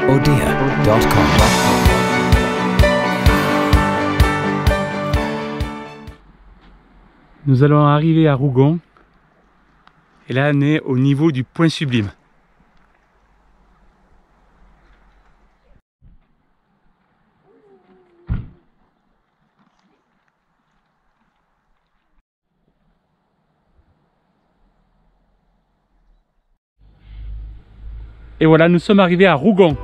odia.com. Nous allons arriver à Rougon et là on est au niveau du point sublime. Et voilà, nous sommes arrivés à Rougon.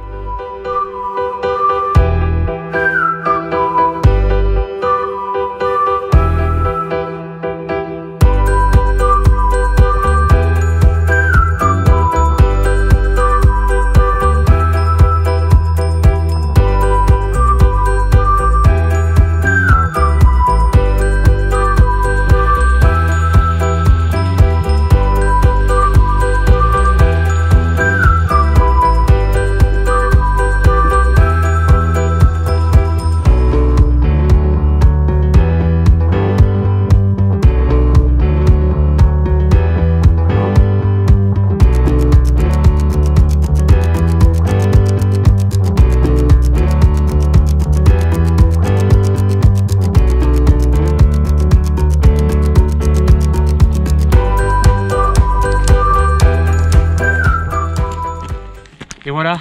Et voilà,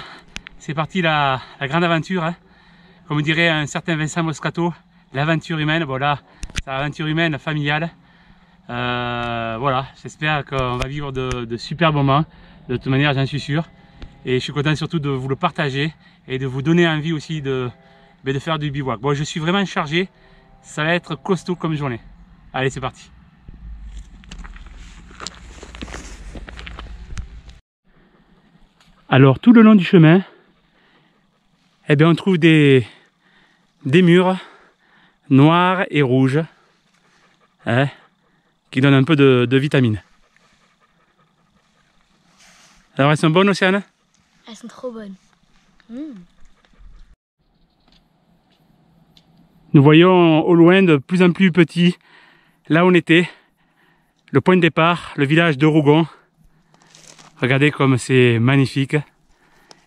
c'est parti la grande aventure, hein. Comme dirait un certain Vincent Moscato, l'aventure humaine. Voilà, c'est l'aventure humaine familiale. Voilà, j'espère qu'on va vivre de super moments. De toute manière, j'en suis sûr. Et je suis content surtout de vous le partager et de vous donner envie aussi de faire du bivouac. Bon, je suis vraiment chargé, ça va être costaud comme journée. Allez, c'est parti. Alors tout le long du chemin, eh bien, on trouve des murs noirs et rouges, hein, qui donnent un peu de vitamines. Alors elles sont bonnes, Océane? Elles sont trop bonnes. Nous voyons au loin de plus en plus petit, là où on était, le point de départ, le village de Rougon. Regardez comme c'est magnifique.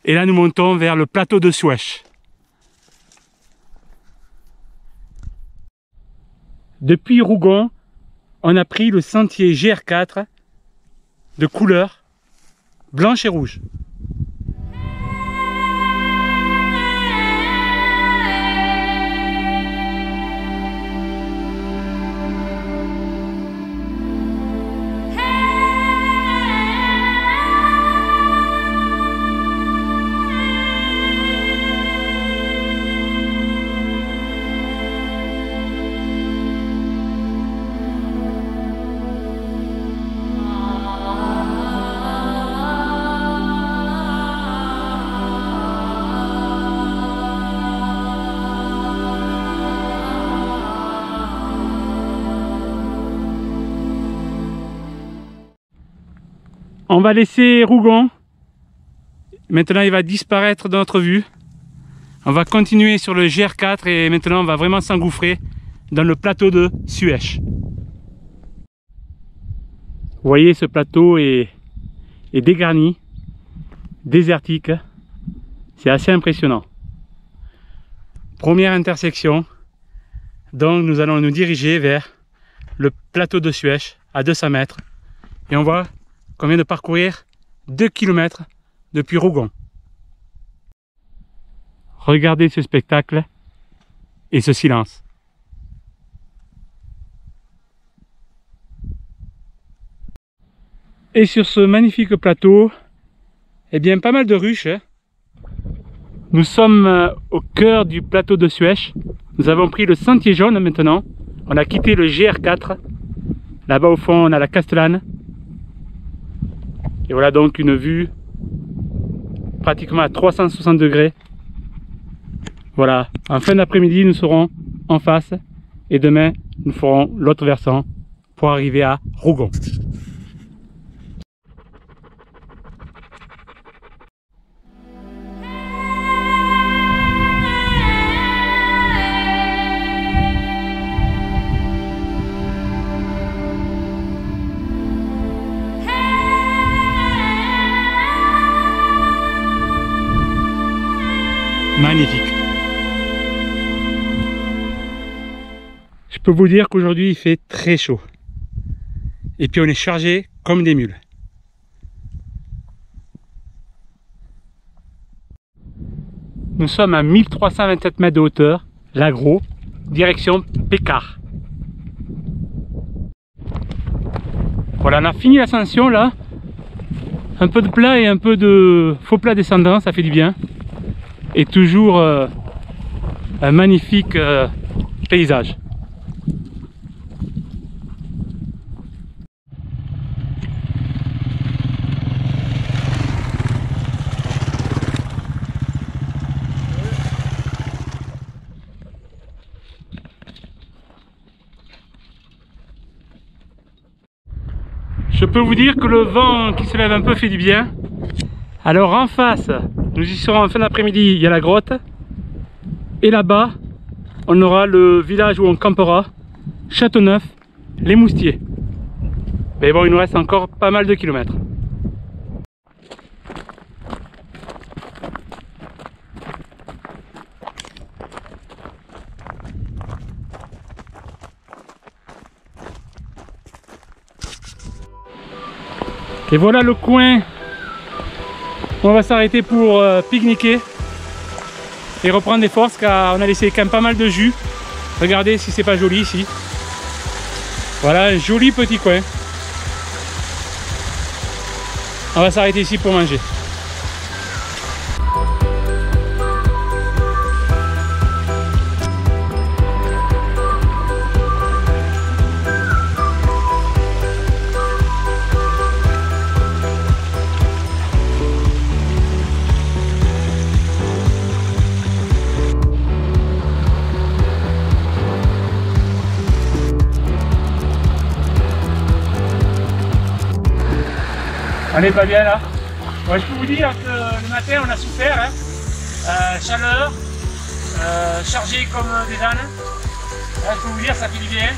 Et là, nous montons vers le plateau de Suèche. Depuis Rougon, on a pris le sentier GR4 de couleur blanche et rouge. On va laisser Rougon. Maintenant, il va disparaître de notre vue. On va continuer sur le GR4 et maintenant, on va vraiment s'engouffrer dans le plateau de Suèche. Vous voyez, ce plateau est dégarni, désertique. C'est assez impressionnant. Première intersection. Donc, nous allons nous diriger vers le plateau de Suèche à 200 mètres. Et on voit qu'on vient de parcourir 2 km depuis Rougon. Regardez ce spectacle et ce silence. Et sur ce magnifique plateau, eh bien, pas mal de ruches. Nous sommes au cœur du plateau de Suèche. Nous avons pris le sentier jaune maintenant. On a quitté le GR4. Là-bas au fond, on a la Castellane. Et voilà donc une vue pratiquement à 360 degrés. Voilà, en fin d'après-midi, nous serons en face. Et demain, nous ferons l'autre versant pour arriver à Rougon. magnifique. Je peux vous dire qu'aujourd'hui il fait très chaud. Et puis on est chargé comme des mules. Nous sommes à 1327 mètres de hauteur, l'Agro, direction Pécard. Voilà, on a fini l'ascension là. Un peu de plat et un peu de faux plat descendant, ça fait du bien. Et toujours un magnifique paysage. Je peux vous dire que le vent qui se lève un peu fait du bien. Alors en face, nous y serons en fin d'après-midi, il y a la grotte. Et là-bas, on aura le village où on campera, Châteauneuf, les Moustiers. Mais bon, il nous reste encore pas mal de kilomètres. Et voilà le coin où on va s'arrêter pour pique-niquer et reprendre des forces, car on a laissé quand même pas mal de jus. Regardez si c'est pas joli ici. Voilà un joli petit coin. On va s'arrêter ici pour manger. On est pas bien là. Ouais, je peux vous dire que le matin on a souffert, hein. Chaleur, chargé comme des ânes. Là, je peux vous dire, ça fait du bien.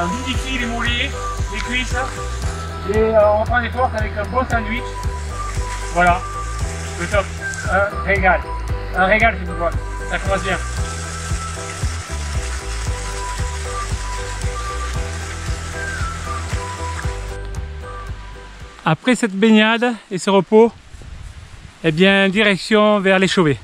On humidifie les mollets, les cuisses. Et on reprend des forces avec un bon sandwich. Voilà, le top. Un régal. Un régal, c'est tout quoi. Ça commence bien. Après cette baignade et ce repos, eh bien, direction vers les Chauvets.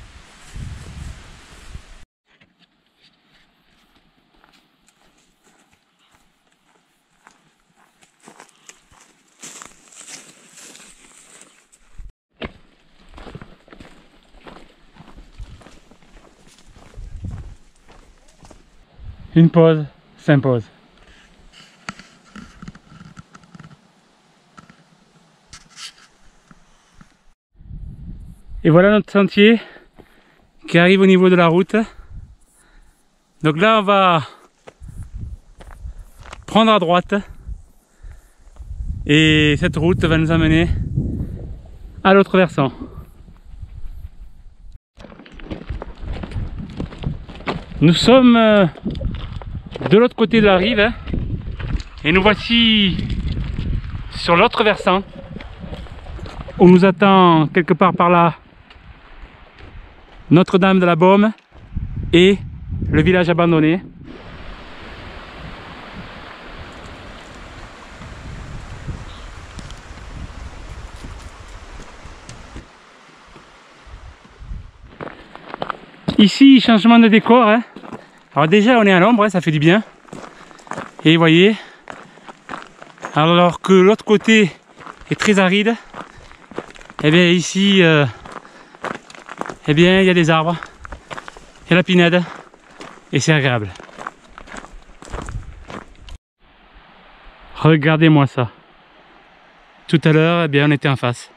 Une pause s'impose. Et voilà notre sentier qui arrive au niveau de la route. Donc là on va prendre à droite et cette route va nous amener à l'autre versant. Nous sommes de l'autre côté de la rive, hein, et nous voici sur l'autre versant où nous attend quelque part par là Notre-Dame de la Baume et le village abandonné. Ici, changement de décor, hein. Alors déjà on est à l'ombre, hein, ça fait du bien. Et vous voyez, alors que l'autre côté est très aride, et bien ici eh bien il y a des arbres, il y a la pinède et c'est agréable. Regardez-moi ça. Tout à l'heure, eh bien on était en face.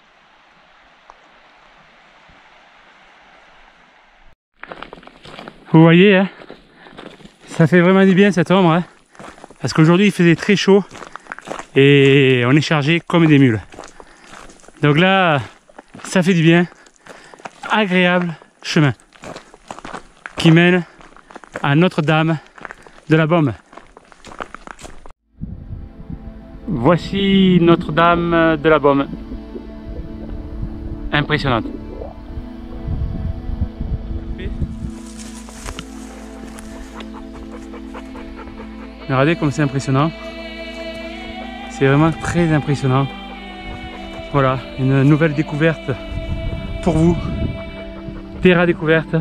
Vous voyez, hein, ça fait vraiment du bien cette ombre, hein, parce qu'aujourd'hui il faisait très chaud et on est chargé comme des mules. Donc là, ça fait du bien. Agréable chemin qui mène à Notre-Dame de la Baume. Voici Notre-Dame de la Baume. Impressionnante. Regardez comme c'est impressionnant. C'est vraiment très impressionnant. Voilà, une nouvelle découverte pour vous. Terra découverte.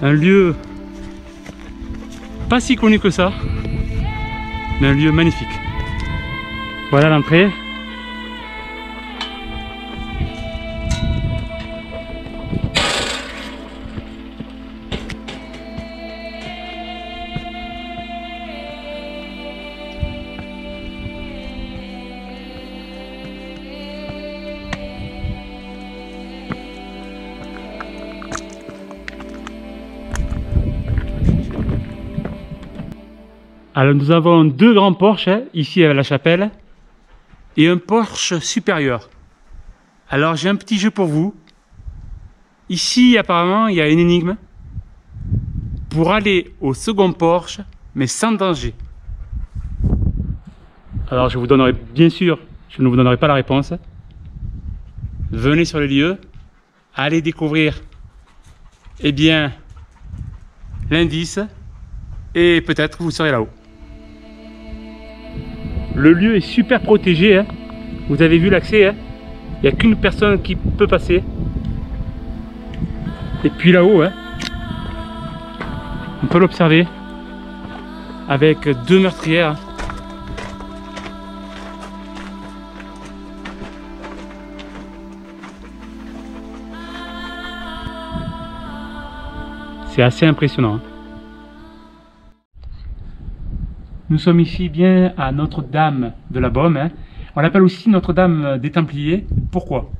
Un lieu pas si connu que ça, mais un lieu magnifique. Voilà l'entrée. Alors nous avons deux grands porches, ici à la chapelle, et un porche supérieur. Alors j'ai un petit jeu pour vous. Ici apparemment il y a une énigme pour aller au second porche, mais sans danger. Alors je vous donnerai, bien sûr, je ne vous donnerai pas la réponse. Venez sur le lieu, allez découvrir, eh bien, l'indice, et peut-être vous serez là-haut. Le lieu est super protégé, hein. Vous avez vu l'accès, hein. Il n'y a qu'une personne qui peut passer. Et puis là-haut, hein, on peut l'observer avec deux meurtrières. C'est assez impressionnant, hein. Nous sommes ici bien à Notre-Dame de la Baume, hein. On l'appelle aussi Notre-Dame des Templiers. Pourquoi?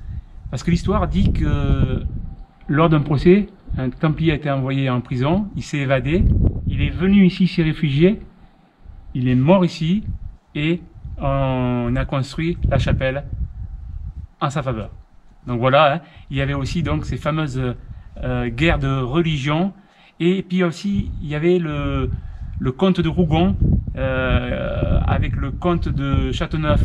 Parce que l'histoire dit que lors d'un procès, un Templier a été envoyé en prison, il s'est évadé, il est venu ici s'y réfugier, il est mort ici et on a construit la chapelle en sa faveur. Donc voilà, hein. Il y avait aussi donc ces fameuses guerres de religion, et puis aussi il y avait le comte de Rougon avec le comte de Châteauneuf,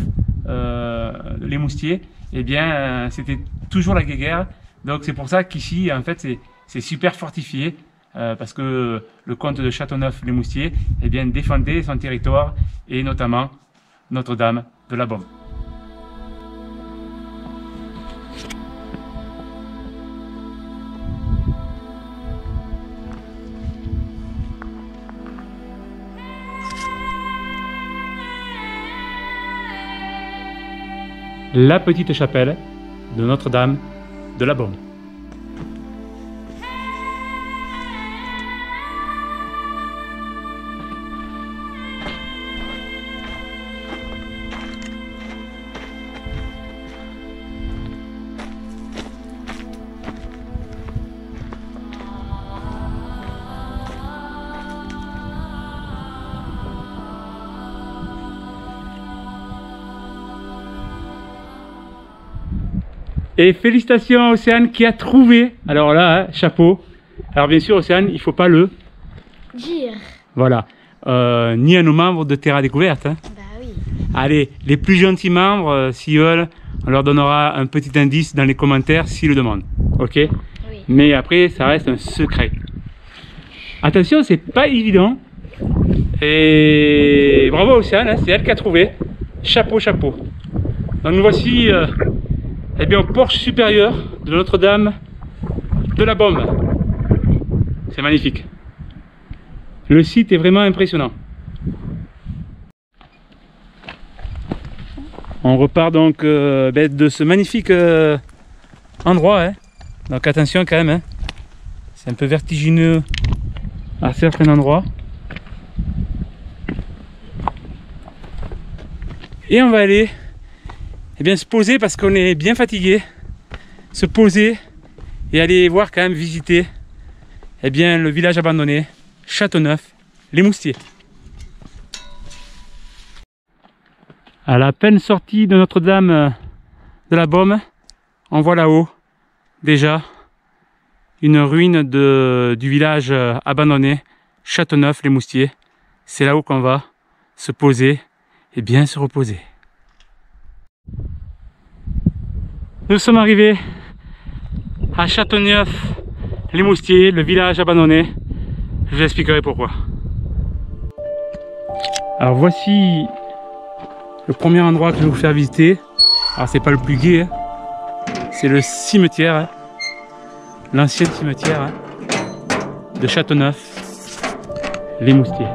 les Moustiers. Eh bien c'était toujours la guerre. Donc c'est pour ça qu'ici en fait c'est super fortifié, parce que le comte de Châteauneuf les Moustiers, eh bien défendait son territoire, et notamment Notre-Dame de la Baume. La petite chapelle de Notre-Dame de la Baume. Et félicitations à Océane qui a trouvé. Alors là, hein, chapeau. Alors bien sûr, Océane, il ne faut pas le dire. Voilà. Ni à nos membres de Terra Découverte, hein. Bah oui. Allez, les plus gentils membres, s'ils veulent, on leur donnera un petit indice dans les commentaires s'ils le demandent. Ok? Oui. Mais après, ça reste un secret. Attention, c'est pas évident. Et bravo Océane, hein, c'est elle qui a trouvé. Chapeau, chapeau. Donc nous voici eh bien, au porche supérieur de Notre-Dame de la Baume. C'est magnifique. Le site est vraiment impressionnant. On repart donc de ce magnifique endroit, hein. Donc attention quand même, hein. C'est un peu vertigineux à certains endroits. Et on va aller se poser parce qu'on est bien fatigué. Se poser et aller voir quand même visiter le village abandonné, Châteauneuf, les Moustiers. À la peine sortie de Notre-Dame de la Baume, on voit là-haut déjà une ruine du village abandonné, Châteauneuf, les Moustiers. C'est là-haut qu'on va se poser et bien se reposer. Nous sommes arrivés à Châteauneuf, les Moustiers, le village abandonné. Je vous expliquerai pourquoi. Alors voici le premier endroit que je vais vous faire visiter. Alors c'est pas le plus gai, hein. C'est le cimetière, hein. L'ancien cimetière, hein, de Châteauneuf-les-Moustiers.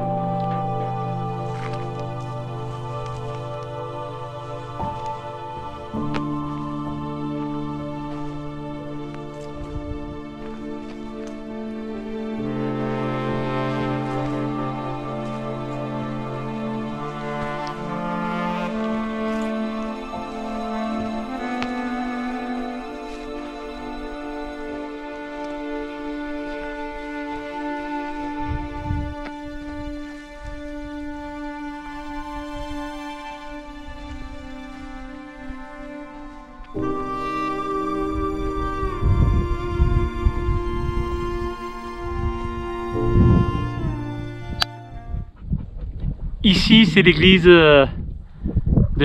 Ici, c'est l'église de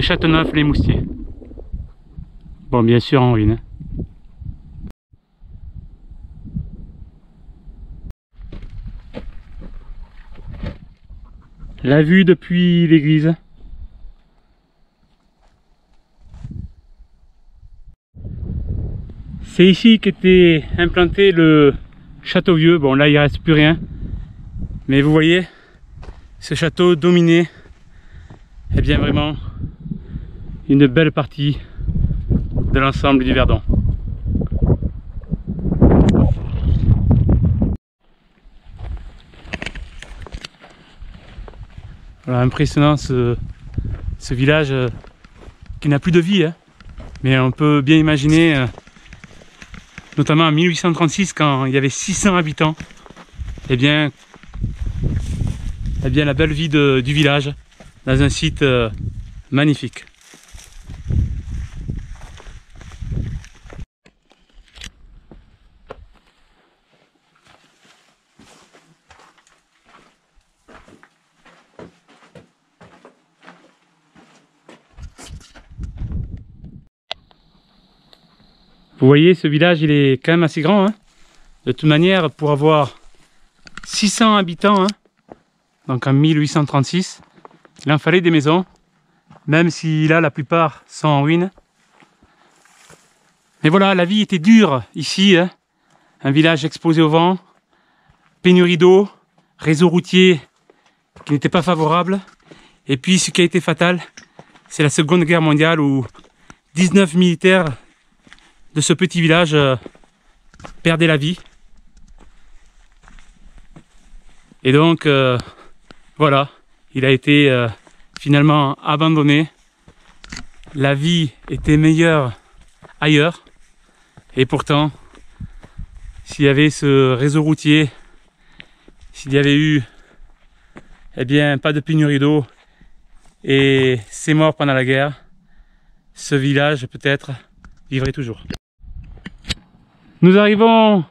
Châteauneuf-les-Moustiers. Bon, bien sûr en ruine. La vue depuis l'église. C'est ici qu'était implanté le château vieux. Bon, là, il ne reste plus rien. Mais vous voyez, ce château dominait, eh bien vraiment, une belle partie de l'ensemble du Verdon. Voilà, impressionnant ce village qui n'a plus de vie, hein. Mais on peut bien imaginer, notamment en 1836, quand il y avait 600 habitants, eh bien la belle vie du village dans un site magnifique. Vous voyez, ce village, il est quand même assez grand, hein. De toute manière, pour avoir 600 habitants, hein, donc en 1836, il en fallait des maisons, même si là, la plupart sont en ruine. Mais voilà, la vie était dure ici, hein. Un village exposé au vent, pénurie d'eau, réseau routier qui n'était pas favorable. Et puis, ce qui a été fatal, c'est la Seconde Guerre mondiale où 19 militaires de ce petit village perdaient la vie. Et donc, voilà, il a été finalement abandonné. La vie était meilleure ailleurs. Et pourtant, s'il y avait ce réseau routier, s'il y avait eu, eh bien, pas de pénurie d'eau et ces morts pendant la guerre, ce village peut-être vivrait toujours. Nous arrivons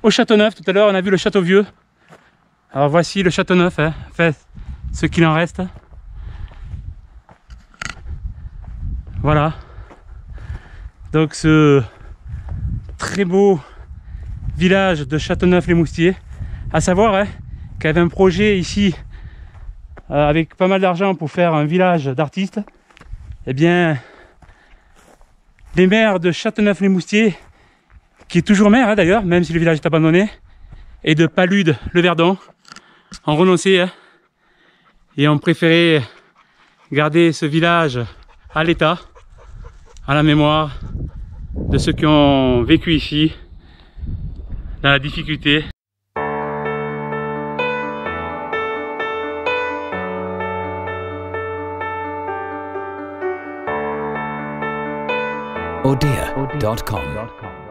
au château neuf. Tout à l'heure, on a vu le château vieux. Alors voici le château neuf, hein. Enfin, ce qu'il en reste. Voilà. Donc ce très beau village de Châteauneuf-les-Moustiers. À savoir, hein, qu'il y avait un projet ici avec pas mal d'argent pour faire un village d'artistes. Eh bien, les maires de Châteauneuf-les-Moustiers, qui est toujours maire, hein, d'ailleurs, même si le village est abandonné, et de Palude-le-Verdon, ont renoncé, hein, et ont préféré garder ce village à l'état, à la mémoire de ceux qui ont vécu ici dans la difficulté. Odea.com